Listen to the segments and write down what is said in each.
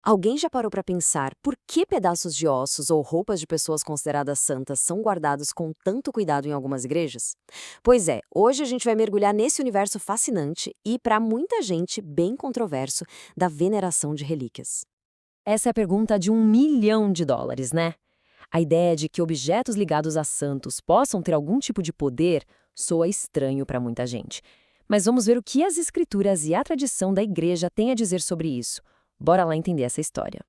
Alguém já parou para pensar por que pedaços de ossos ou roupas de pessoas consideradas santas são guardados com tanto cuidado em algumas igrejas? Pois é, hoje a gente vai mergulhar nesse universo fascinante e, para muita gente, bem controverso, da veneração de relíquias. Essa é a pergunta de US$ 1 milhão, né? A ideia de que objetos ligados a santos possam ter algum tipo de poder soa estranho para muita gente. Mas vamos ver o que as escrituras e a tradição da igreja têm a dizer sobre isso. Bora lá entender essa história.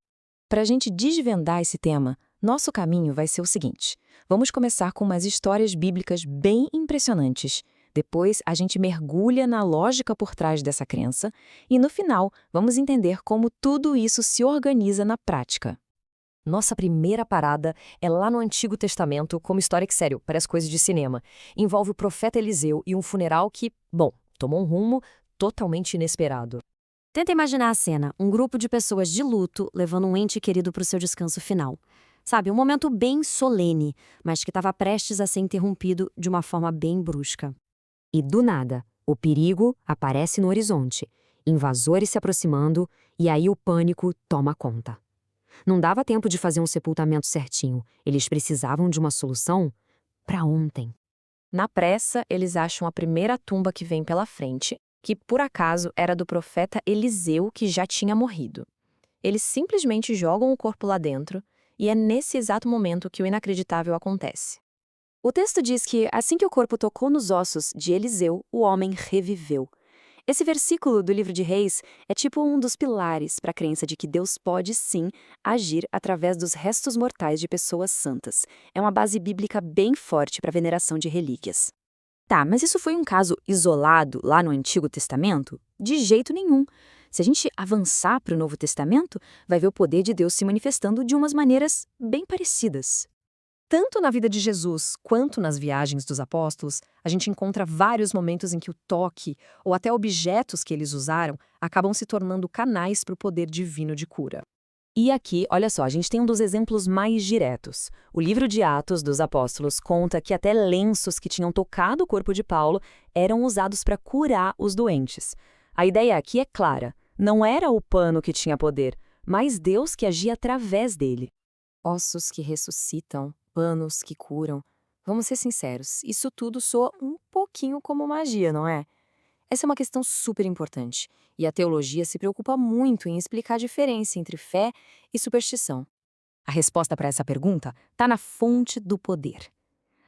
Para a gente desvendar esse tema, nosso caminho vai ser o seguinte: vamos começar com umas histórias bíblicas bem impressionantes. Depois, a gente mergulha na lógica por trás dessa crença e, no final, vamos entender como tudo isso se organiza na prática. Nossa primeira parada é lá no Antigo Testamento, como história que, sério, parece coisa de cinema. Envolve o profeta Eliseu e um funeral que, bom, tomou um rumo totalmente inesperado. Tenta imaginar a cena, um grupo de pessoas de luto levando um ente querido para o seu descanso final. Sabe, um momento bem solene, mas que estava prestes a ser interrompido de uma forma bem brusca. E do nada, o perigo aparece no horizonte, invasores se aproximando, e aí o pânico toma conta. Não dava tempo de fazer um sepultamento certinho, eles precisavam de uma solução para ontem. Na pressa, eles acham a primeira tumba que vem pela frente, que por acaso era do profeta Eliseu, que já tinha morrido. Eles simplesmente jogam o corpo lá dentro, e é nesse exato momento que o inacreditável acontece. O texto diz que, assim que o corpo tocou nos ossos de Eliseu, o homem reviveu. Esse versículo do livro de Reis é tipo um dos pilares para a crença de que Deus pode, sim, agir através dos restos mortais de pessoas santas. É uma base bíblica bem forte para a veneração de relíquias. Tá, mas isso foi um caso isolado lá no Antigo Testamento? De jeito nenhum. Se a gente avançar para o Novo Testamento, vai ver o poder de Deus se manifestando de umas maneiras bem parecidas. Tanto na vida de Jesus quanto nas viagens dos apóstolos, a gente encontra vários momentos em que o toque, ou até objetos que eles usaram, acabam se tornando canais para o poder divino de cura. E aqui, olha só, a gente tem um dos exemplos mais diretos. O livro de Atos dos Apóstolos conta que até lenços que tinham tocado o corpo de Paulo eram usados para curar os doentes. A ideia aqui é clara: não era o pano que tinha poder, mas Deus que agia através dele. Ossos que ressuscitam, panos que curam. Vamos ser sinceros, isso tudo soa um pouquinho como magia, não é? Essa é uma questão super importante, e a teologia se preocupa muito em explicar a diferença entre fé e superstição. A resposta para essa pergunta está na fonte do poder.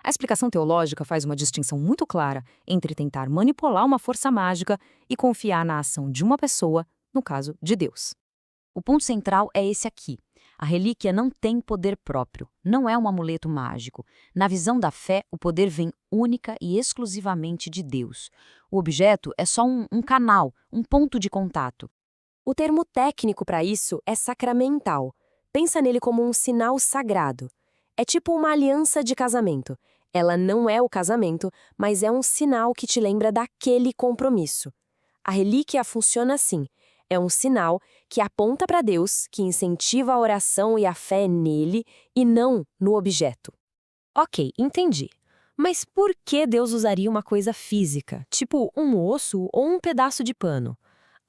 A explicação teológica faz uma distinção muito clara entre tentar manipular uma força mágica e confiar na ação de uma pessoa, no caso de Deus. O ponto central é esse aqui. A relíquia não tem poder próprio, não é um amuleto mágico. Na visão da fé, o poder vem única e exclusivamente de Deus. O objeto é só um canal, um ponto de contato. O termo técnico para isso é sacramental. Pensa nele como um sinal sagrado. É tipo uma aliança de casamento. Ela não é o casamento, mas é um sinal que te lembra daquele compromisso. A relíquia funciona assim. É um sinal que aponta para Deus, que incentiva a oração e a fé nele e não no objeto. Ok, entendi. Mas por que Deus usaria uma coisa física, tipo um osso ou um pedaço de pano?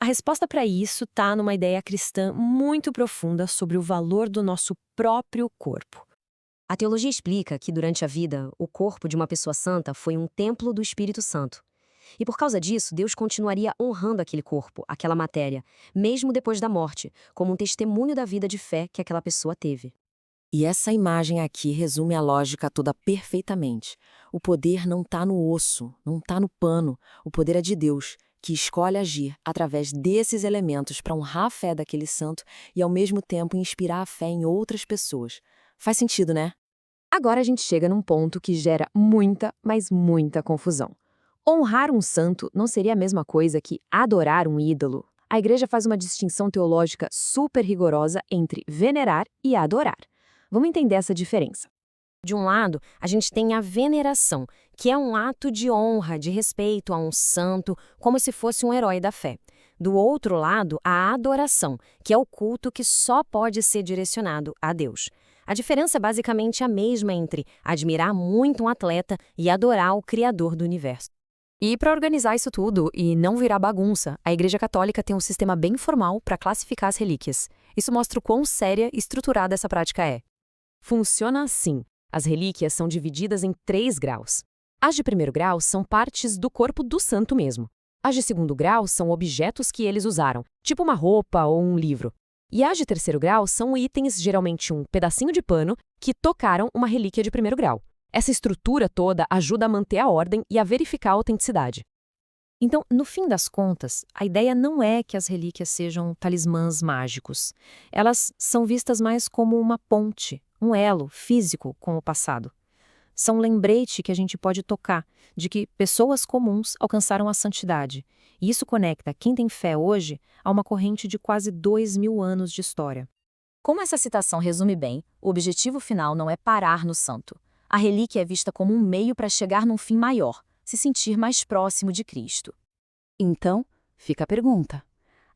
A resposta para isso está numa ideia cristã muito profunda sobre o valor do nosso próprio corpo. A teologia explica que, durante a vida, o corpo de uma pessoa santa foi um templo do Espírito Santo. E por causa disso, Deus continuaria honrando aquele corpo, aquela matéria, mesmo depois da morte, como um testemunho da vida de fé que aquela pessoa teve. E essa imagem aqui resume a lógica toda perfeitamente. O poder não está no osso, não está no pano. O poder é de Deus, que escolhe agir através desses elementos para honrar a fé daquele santo e, ao mesmo tempo, inspirar a fé em outras pessoas. Faz sentido, né? Agora a gente chega num ponto que gera muita, mas muita confusão. Honrar um santo não seria a mesma coisa que adorar um ídolo. A igreja faz uma distinção teológica super rigorosa entre venerar e adorar. Vamos entender essa diferença. De um lado, a gente tem a veneração, que é um ato de honra, de respeito a um santo, como se fosse um herói da fé. Do outro lado, a adoração, que é o culto que só pode ser direcionado a Deus. A diferença é basicamente a mesma entre admirar muito um atleta e adorar o Criador do universo. E para organizar isso tudo e não virar bagunça, a Igreja Católica tem um sistema bem formal para classificar as relíquias. Isso mostra o quão séria e estruturada essa prática é. Funciona assim. As relíquias são divididas em 3 graus. As de primeiro grau são partes do corpo do santo mesmo. As de segundo grau são objetos que eles usaram, tipo uma roupa ou um livro. E as de terceiro grau são itens, geralmente um pedacinho de pano, que tocaram uma relíquia de primeiro grau. Essa estrutura toda ajuda a manter a ordem e a verificar a autenticidade. Então, no fim das contas, a ideia não é que as relíquias sejam talismãs mágicos. Elas são vistas mais como uma ponte, um elo físico com o passado. São um lembrete que a gente pode tocar, de que pessoas comuns alcançaram a santidade. E isso conecta quem tem fé hoje a uma corrente de quase 2000 anos de história. Como essa citação resume bem, o objetivo final não é parar no santo. A relíquia é vista como um meio para chegar num fim maior, se sentir mais próximo de Cristo. Então, fica a pergunta: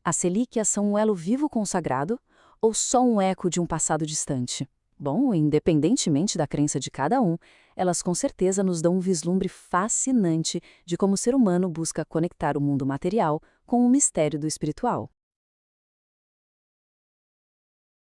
as relíquias são um elo vivo consagrado ou só um eco de um passado distante? Bom, independentemente da crença de cada um, elas com certeza nos dão um vislumbre fascinante de como o ser humano busca conectar o mundo material com o mistério do espiritual.